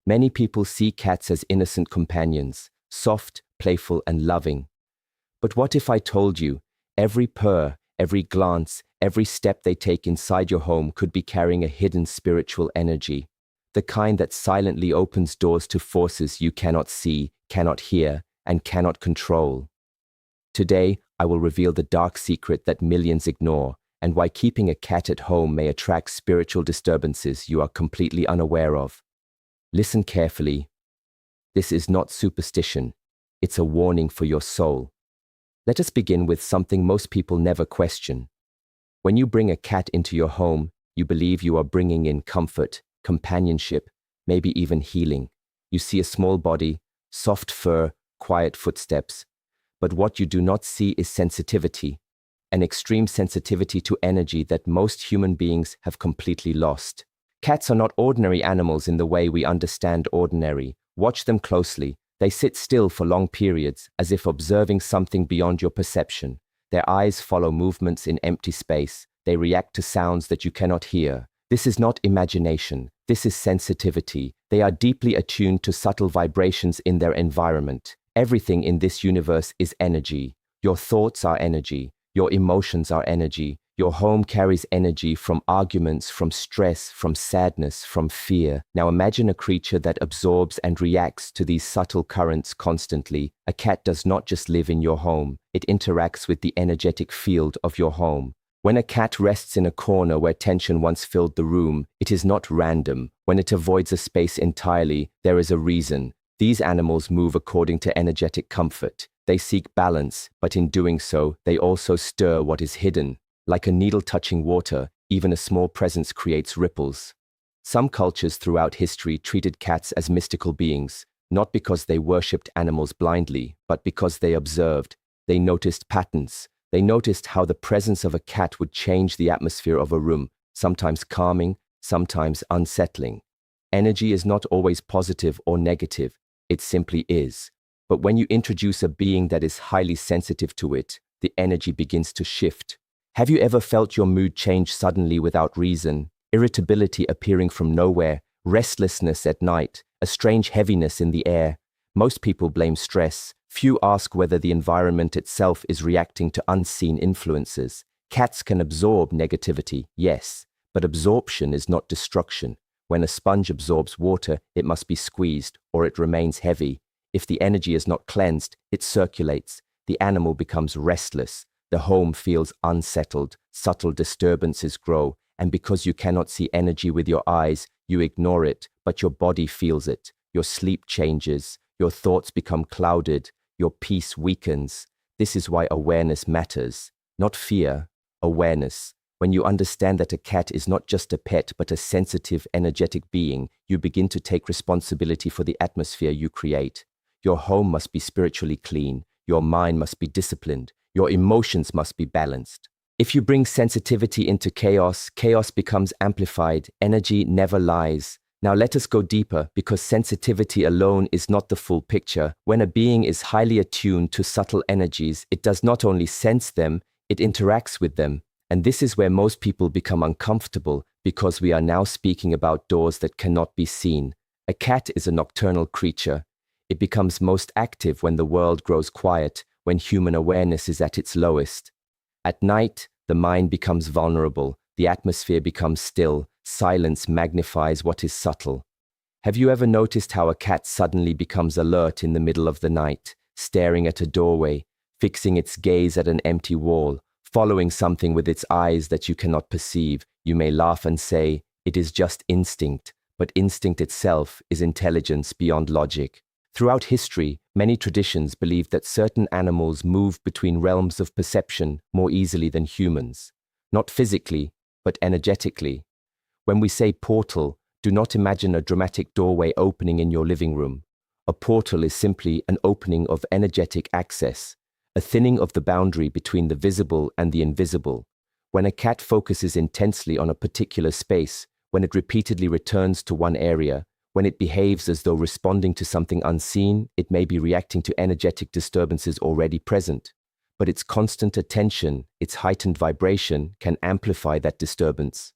Many people see cats as innocent companions, soft, playful, and loving. But what if I told you, every purr, every glance, every step they take inside your home could be carrying a hidden spiritual energy, the kind that silently opens doors to forces you cannot see, cannot hear, and cannot control? Today, I will reveal the dark secret that millions ignore, and why keeping a cat at home may attract spiritual disturbances you are completely unaware of. Listen carefully. This is not superstition. It's a warning for your soul. Let us begin with something most people never question. When you bring a cat into your home, you believe you are bringing in comfort, companionship, maybe even healing. You see a small body, soft fur, quiet footsteps. But what you do not see is sensitivity, an extreme sensitivity to energy that most human beings have completely lost. Cats are not ordinary animals in the way we understand ordinary. Watch them closely. They sit still for long periods, as if observing something beyond your perception. Their eyes follow movements in empty space. They react to sounds that you cannot hear. This is not imagination. This is sensitivity. They are deeply attuned to subtle vibrations in their environment. Everything in this universe is energy. Your thoughts are energy. Your emotions are energy. Your home carries energy from arguments, from stress, from sadness, from fear. Now imagine a creature that absorbs and reacts to these subtle currents constantly. A cat does not just live in your home. It interacts with the energetic field of your home. When a cat rests in a corner where tension once filled the room, it is not random. When it avoids a space entirely, there is a reason. These animals move according to energetic comfort. They seek balance, but in doing so, they also stir what is hidden. Like a needle touching water, even a small presence creates ripples. Some cultures throughout history treated cats as mystical beings, not because they worshipped animals blindly, but because they observed. They noticed patterns. They noticed how the presence of a cat would change the atmosphere of a room, sometimes calming, sometimes unsettling. Energy is not always positive or negative. It simply is. But when you introduce a being that is highly sensitive to it, the energy begins to shift. Have you ever felt your mood change suddenly without reason? Irritability appearing from nowhere, restlessness at night, a strange heaviness in the air. Most people blame stress. Few ask whether the environment itself is reacting to unseen influences. Cats can absorb negativity, yes, but absorption is not destruction. When a sponge absorbs water, it must be squeezed, or it remains heavy. If the energy is not cleansed, it circulates. The animal becomes restless. The home feels unsettled, subtle disturbances grow, and because you cannot see energy with your eyes, you ignore it, but your body feels it. Your sleep changes, your thoughts become clouded, your peace weakens. This is why awareness matters, not fear, awareness. When you understand that a cat is not just a pet, but a sensitive, energetic being, you begin to take responsibility for the atmosphere you create. Your home must be spiritually clean, your mind must be disciplined, your emotions must be balanced. If you bring sensitivity into chaos, chaos becomes amplified. Energy never lies. Now let us go deeper, because sensitivity alone is not the full picture. When a being is highly attuned to subtle energies, it does not only sense them, it interacts with them. And this is where most people become uncomfortable, because we are now speaking about doors that cannot be seen. A cat is a nocturnal creature. It becomes most active when the world grows quiet, when human awareness is at its lowest. At night, the mind becomes vulnerable, the atmosphere becomes still, silence magnifies what is subtle. Have you ever noticed how a cat suddenly becomes alert in the middle of the night, staring at a doorway, fixing its gaze at an empty wall, following something with its eyes that you cannot perceive? You may laugh and say, it is just instinct, but instinct itself is intelligence beyond logic. Throughout history, many traditions believed that certain animals move between realms of perception more easily than humans. Not physically, but energetically. When we say portal, do not imagine a dramatic doorway opening in your living room. A portal is simply an opening of energetic access, a thinning of the boundary between the visible and the invisible. When a cat focuses intensely on a particular space, when it repeatedly returns to one area, when it behaves as though responding to something unseen, it may be reacting to energetic disturbances already present. But its constant attention, its heightened vibration, can amplify that disturbance.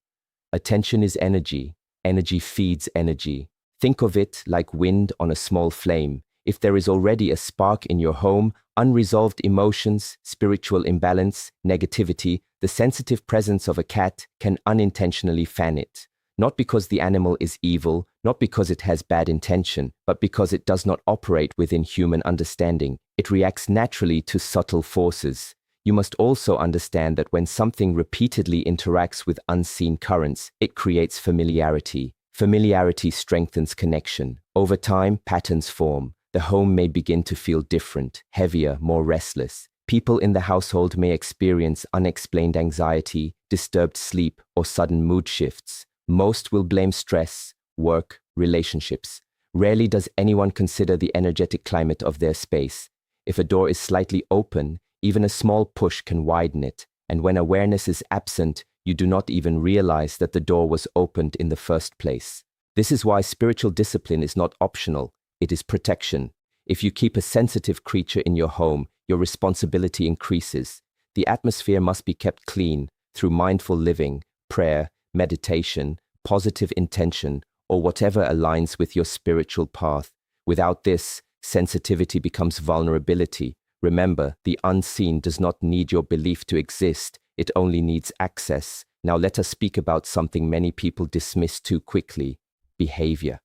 Attention is energy. Energy feeds energy. Think of it like wind on a small flame. If there is already a spark in your home, unresolved emotions, spiritual imbalance, negativity, the sensitive presence of a cat can unintentionally fan it. Not because the animal is evil, not because it has bad intention, but because it does not operate within human understanding. It reacts naturally to subtle forces. You must also understand that when something repeatedly interacts with unseen currents, it creates familiarity. Familiarity strengthens connection. Over time, patterns form. The home may begin to feel different, heavier, more restless. People in the household may experience unexplained anxiety, disturbed sleep, or sudden mood shifts. Most will blame stress, work, relationships. Rarely does anyone consider the energetic climate of their space. If a door is slightly open, even a small push can widen it, and when awareness is absent, you do not even realize that the door was opened in the first place. This is why spiritual discipline is not optional, it is protection. If you keep a sensitive creature in your home, your responsibility increases. The atmosphere must be kept clean through mindful living, prayer, meditation, positive intention, or whatever aligns with your spiritual path. Without this, sensitivity becomes vulnerability. Remember, the unseen does not need your belief to exist, it only needs access. Now let us speak about something many people dismiss too quickly: behavior.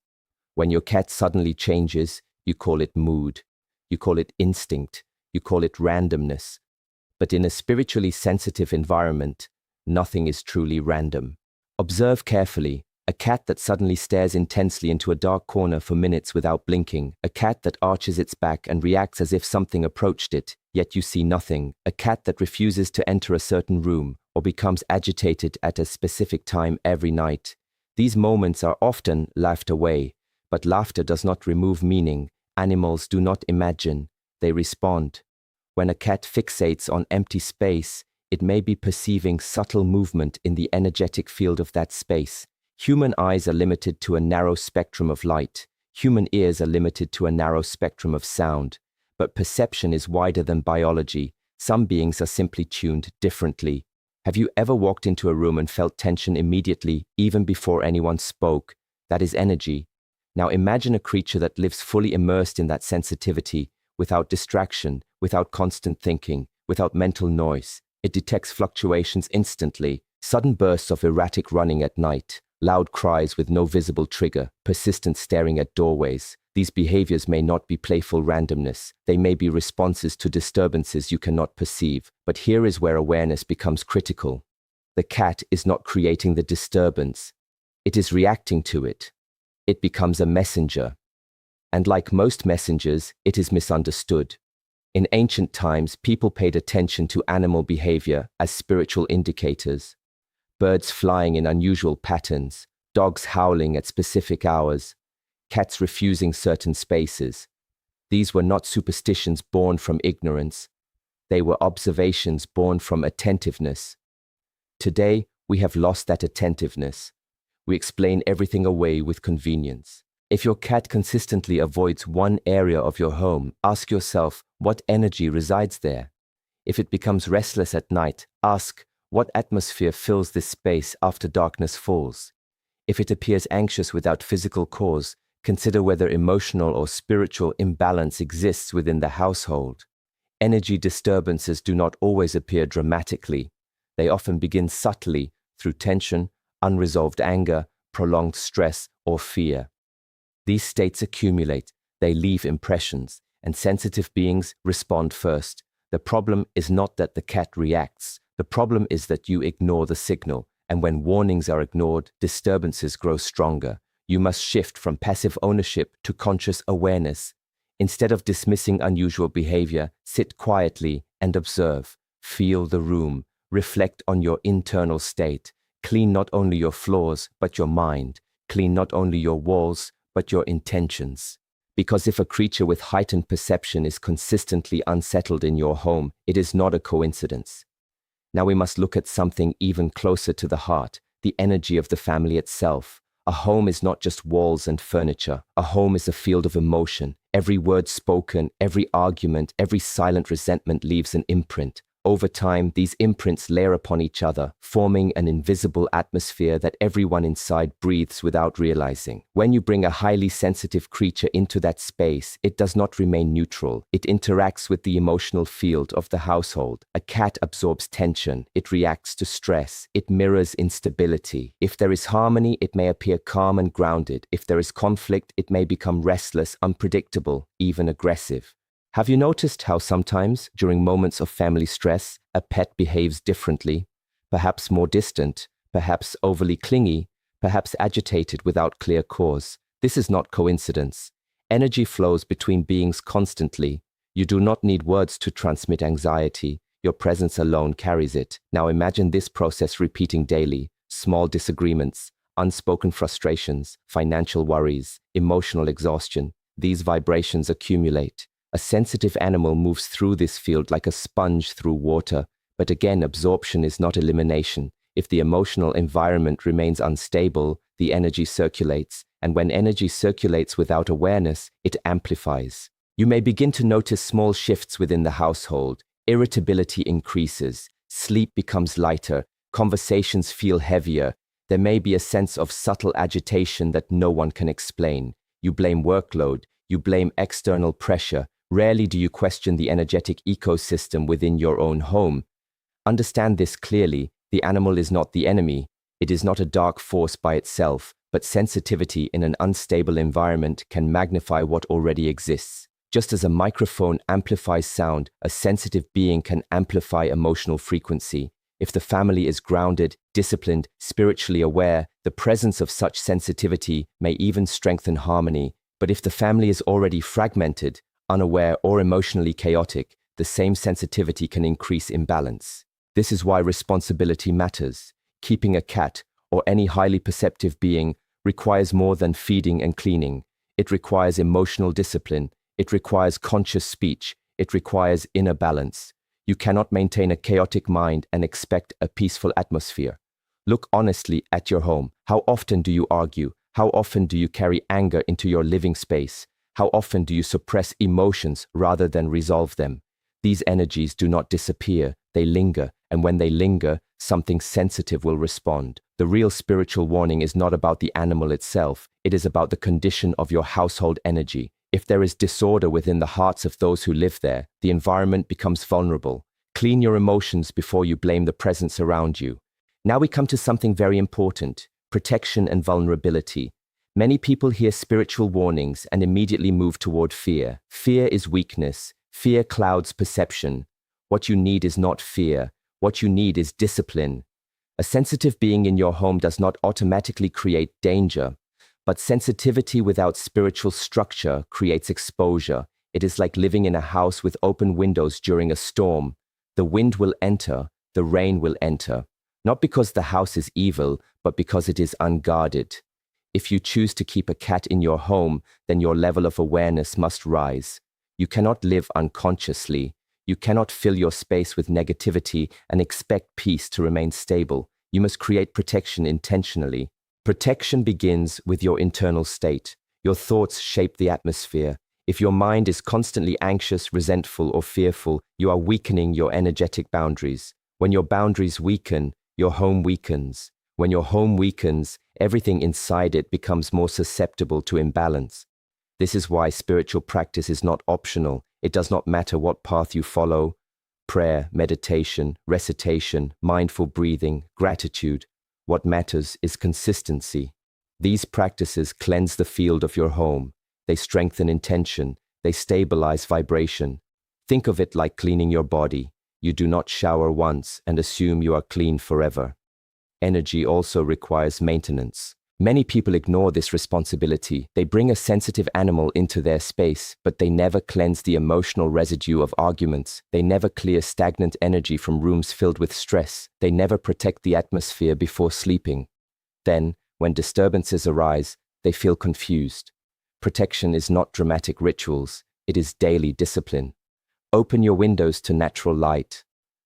When your cat suddenly changes, you call it mood, you call it instinct, you call it randomness. But in a spiritually sensitive environment, nothing is truly random. Observe carefully. A cat that suddenly stares intensely into a dark corner for minutes without blinking. A cat that arches its back and reacts as if something approached it, yet you see nothing. A cat that refuses to enter a certain room or becomes agitated at a specific time every night. These moments are often laughed away, but laughter does not remove meaning. Animals do not imagine, they respond. When a cat fixates on empty space, it may be perceiving subtle movement in the energetic field of that space. Human eyes are limited to a narrow spectrum of light. Human ears are limited to a narrow spectrum of sound. But perception is wider than biology. Some beings are simply tuned differently. Have you ever walked into a room and felt tension immediately, even before anyone spoke? That is energy. Now imagine a creature that lives fully immersed in that sensitivity, without distraction, without constant thinking, without mental noise. It detects fluctuations instantly, sudden bursts of erratic running at night, loud cries with no visible trigger, persistent staring at doorways. These behaviors may not be playful randomness. They may be responses to disturbances you cannot perceive. But here is where awareness becomes critical. The cat is not creating the disturbance. It is reacting to it. It becomes a messenger. And like most messengers, it is misunderstood. In ancient times, people paid attention to animal behavior as spiritual indicators. Birds flying in unusual patterns, dogs howling at specific hours, cats refusing certain spaces. These were not superstitions born from ignorance. They were observations born from attentiveness. Today, we have lost that attentiveness. We explain everything away with convenience. If your cat consistently avoids one area of your home, ask yourself what energy resides there. If it becomes restless at night, ask what atmosphere fills this space after darkness falls. If it appears anxious without physical cause, consider whether emotional or spiritual imbalance exists within the household. Energy disturbances do not always appear dramatically. They often begin subtly through tension, unresolved anger, prolonged stress, or fear. These states accumulate, they leave impressions, and sensitive beings respond first. The problem is not that the cat reacts. The problem is that you ignore the signal, and when warnings are ignored, disturbances grow stronger. You must shift from passive ownership to conscious awareness. Instead of dismissing unusual behavior, sit quietly and observe. Feel the room. Reflect on your internal state. Clean not only your floors, but your mind. Clean not only your walls, but your intentions. Because if a creature with heightened perception is consistently unsettled in your home, it is not a coincidence. Now we must look at something even closer to the heart, the energy of the family itself. A home is not just walls and furniture. A home is a field of emotion. Every word spoken, every argument, every silent resentment leaves an imprint. Over time, these imprints layer upon each other, forming an invisible atmosphere that everyone inside breathes without realizing. When you bring a highly sensitive creature into that space, it does not remain neutral. It interacts with the emotional field of the household. A cat absorbs tension. It reacts to stress. It mirrors instability. If there is harmony, it may appear calm and grounded. If there is conflict, it may become restless, unpredictable, even aggressive. Have you noticed how sometimes, during moments of family stress, a pet behaves differently? Perhaps more distant, perhaps overly clingy, perhaps agitated without clear cause. This is not coincidence. Energy flows between beings constantly. You do not need words to transmit anxiety. Your presence alone carries it. Now imagine this process repeating daily. Small disagreements, unspoken frustrations, financial worries, emotional exhaustion. These vibrations accumulate. A sensitive animal moves through this field like a sponge through water, but again, absorption is not elimination. If the emotional environment remains unstable, the energy circulates, and when energy circulates without awareness, it amplifies. You may begin to notice small shifts within the household. Irritability increases, sleep becomes lighter, conversations feel heavier. There may be a sense of subtle agitation that no one can explain. You blame workload, you blame external pressure. Rarely do you question the energetic ecosystem within your own home. Understand this clearly. The animal is not the enemy. It is not a dark force by itself, but sensitivity in an unstable environment can magnify what already exists. Just as a microphone amplifies sound, a sensitive being can amplify emotional frequency. If the family is grounded, disciplined, spiritually aware, the presence of such sensitivity may even strengthen harmony. But if the family is already fragmented, unaware, or emotionally chaotic, the same sensitivity can increase imbalance. This is why responsibility matters. Keeping a cat, or any highly perceptive being, requires more than feeding and cleaning. It requires emotional discipline. It requires conscious speech. It requires inner balance. You cannot maintain a chaotic mind and expect a peaceful atmosphere. Look honestly at your home. How often do you argue? How often do you carry anger into your living space? How often do you suppress emotions rather than resolve them? These energies do not disappear, they linger, and when they linger, something sensitive will respond. The real spiritual warning is not about the animal itself, it is about the condition of your household energy. If there is disorder within the hearts of those who live there, the environment becomes vulnerable. Clean your emotions before you blame the presence around you. Now we come to something very important: protection and vulnerability. Many people hear spiritual warnings and immediately move toward fear. Fear is weakness. Fear clouds perception. What you need is not fear. What you need is discipline. A sensitive being in your home does not automatically create danger, but sensitivity without spiritual structure creates exposure. It is like living in a house with open windows during a storm. The wind will enter, the rain will enter, not because the house is evil, but because it is unguarded. If you choose to keep a cat in your home, then your level of awareness must rise. You cannot live unconsciously. You cannot fill your space with negativity and expect peace to remain stable. You must create protection intentionally. Protection begins with your internal state. Your thoughts shape the atmosphere. If your mind is constantly anxious, resentful, or fearful, you are weakening your energetic boundaries. When your boundaries weaken, your home weakens. When your home weakens, everything inside it becomes more susceptible to imbalance. This is why spiritual practice is not optional. It does not matter what path you follow: prayer, meditation, recitation, mindful breathing, gratitude. What matters is consistency. These practices cleanse the field of your home. They strengthen intention. They stabilize vibration. Think of it like cleaning your body. You do not shower once and assume you are clean forever. Energy also requires maintenance. Many people ignore this responsibility. They bring a sensitive animal into their space, but they never cleanse the emotional residue of arguments. They never clear stagnant energy from rooms filled with stress. They never protect the atmosphere before sleeping. Then, when disturbances arise, they feel confused. Protection is not dramatic rituals. It is daily discipline. Open your windows to natural light.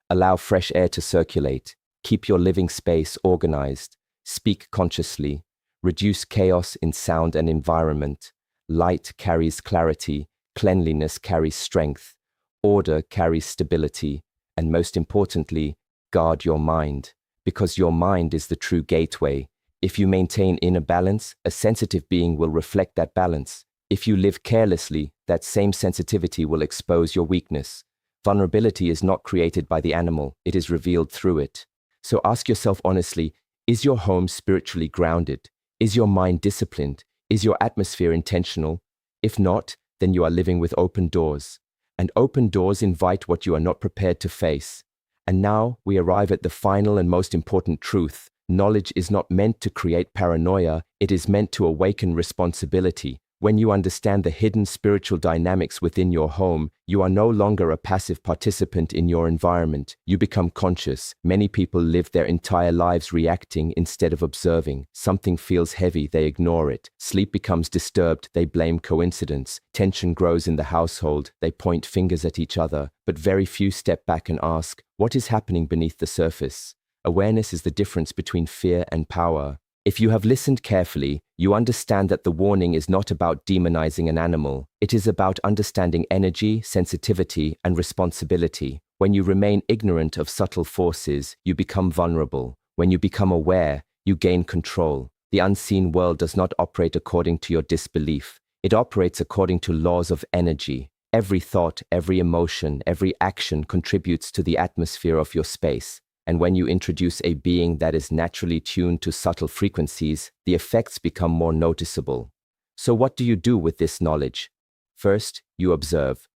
Allow fresh air to circulate. Keep your living space organized. Speak consciously. Reduce chaos in sound and environment. Light carries clarity. Cleanliness carries strength. Order carries stability. and most importantly, guard your mind, because your mind is the true gateway. If you maintain inner balance, a sensitive being will reflect that balance. If you live carelessly, that same sensitivity will expose your weakness. Vulnerability is not created by the animal, it is revealed through it. So ask yourself honestly, is your home spiritually grounded? Is your mind disciplined? Is your atmosphere intentional? If not, then you are living with open doors. And open doors invite what you are not prepared to face. And now we arrive at the final and most important truth. Knowledge is not meant to create paranoia, it is meant to awaken responsibility. When you understand the hidden spiritual dynamics within your home, you are no longer a passive participant in your environment. You become conscious. Many people live their entire lives reacting instead of observing. Something feels heavy, they ignore it. Sleep becomes disturbed, they blame coincidence. Tension grows in the household, they point fingers at each other. But very few step back and ask, what is happening beneath the surface? Awareness is the difference between fear and power. If you have listened carefully, you understand that the warning is not about demonizing an animal. It is about understanding energy, sensitivity, and responsibility. When you remain ignorant of subtle forces, you become vulnerable. When you become aware, you gain control. The unseen world does not operate according to your disbelief. It operates according to laws of energy. Every thought, every emotion, every action contributes to the atmosphere of your space. And when you introduce a being that is naturally tuned to subtle frequencies, the effects become more noticeable. So what do you do with this knowledge? First, you observe.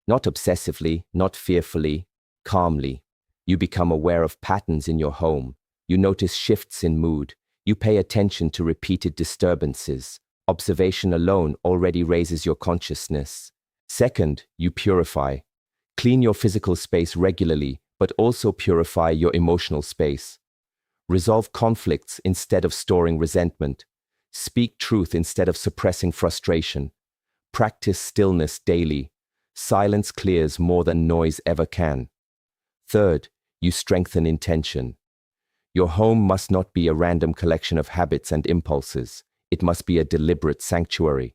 Not obsessively, not fearfully, calmly. You become aware of patterns in your home. You notice shifts in mood. You pay attention to repeated disturbances. Observation alone already raises your consciousness. Second, you purify. Clean your physical space regularly, but also purify your emotional space. Resolve conflicts instead of storing resentment. Speak truth instead of suppressing frustration. Practice stillness daily. Silence clears more than noise ever can. Third, you strengthen intention. Your home must not be a random collection of habits and impulses. It must be a deliberate sanctuary.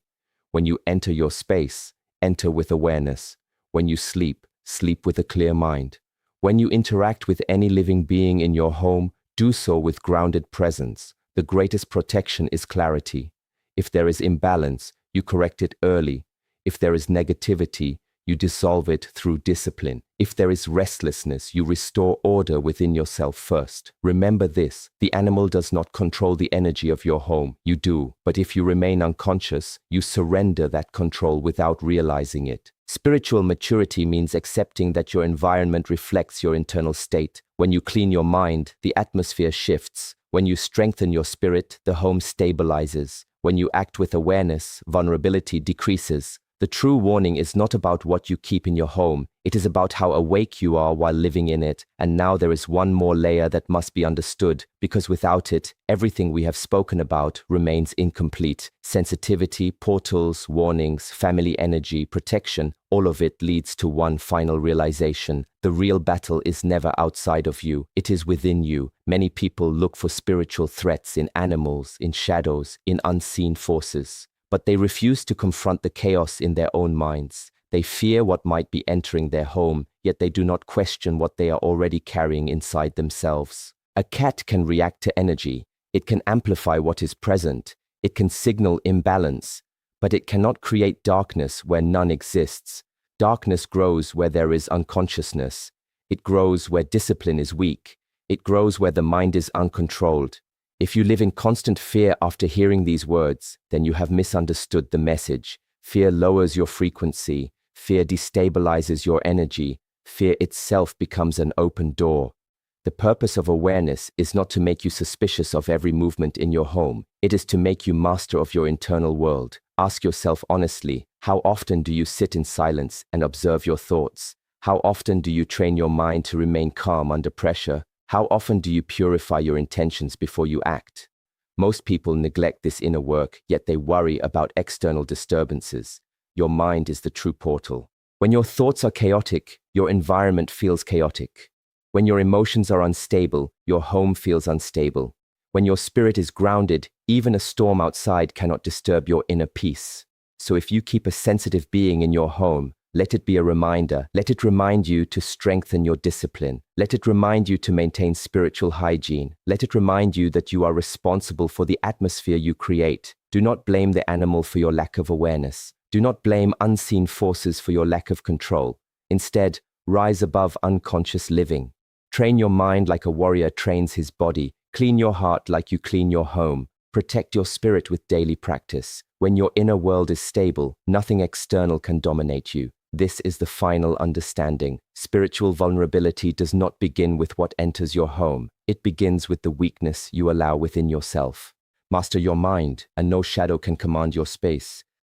When you enter your space, enter with awareness. When you sleep, sleep with a clear mind. When you interact with any living being in your home, do so with grounded presence. The greatest protection is clarity. If there is imbalance, you correct it early. If there is negativity, you dissolve it through discipline. If there is restlessness, you restore order within yourself first. Remember this, the animal does not control the energy of your home. You do. But if you remain unconscious, you surrender that control without realizing it. Spiritual maturity means accepting that your environment reflects your internal state. When you clean your mind, the atmosphere shifts. When you strengthen your spirit, the home stabilizes. When you act with awareness, vulnerability decreases. The true warning is not about what you keep in your home. It is about how awake you are while living in it. And now there is one more layer that must be understood, because without it, everything we have spoken about remains incomplete. Sensitivity, portals, warnings, family energy, protection, all of it leads to one final realization. The real battle is never outside of you. It is within you. Many people look for spiritual threats in animals, in shadows, in unseen forces. But they refuse to confront the chaos in their own minds. They fear what might be entering their home, yet they do not question what they are already carrying inside themselves. A cat can react to energy. It can amplify what is present. It can signal imbalance. But it cannot create darkness where none exists. Darkness grows where there is unconsciousness. It grows where discipline is weak. It grows where the mind is uncontrolled. If you live in constant fear after hearing these words, then you have misunderstood the message. Fear lowers your frequency. Fear destabilizes your energy. Fear itself becomes an open door. The purpose of awareness is not to make you suspicious of every movement in your home. It is to make you master of your internal world. Ask yourself honestly, how often do you sit in silence and observe your thoughts? How often do you train your mind to remain calm under pressure? How often do you purify your intentions before you act? Most people neglect this inner work, yet they worry about external disturbances. Your mind is the true portal. When your thoughts are chaotic, your environment feels chaotic. When your emotions are unstable, your home feels unstable. When your spirit is grounded, even a storm outside cannot disturb your inner peace. So if you keep a sensitive being in your home, Let it be a reminder. Let it remind you to strengthen your discipline. Let it remind you to maintain spiritual hygiene. Let it remind you that you are responsible for the atmosphere you create. Do not blame the animal for your lack of awareness. Do not blame unseen forces for your lack of control. Instead, rise above unconscious living. Train your mind like a warrior trains his body. Clean your heart like you clean your home. Protect your spirit with daily practice. When your inner world is stable, nothing external can dominate you. This is the final understanding. Spiritual vulnerability does not begin with what enters your home. It begins with the weakness you allow within yourself. Master your mind, and no shadow can command your space.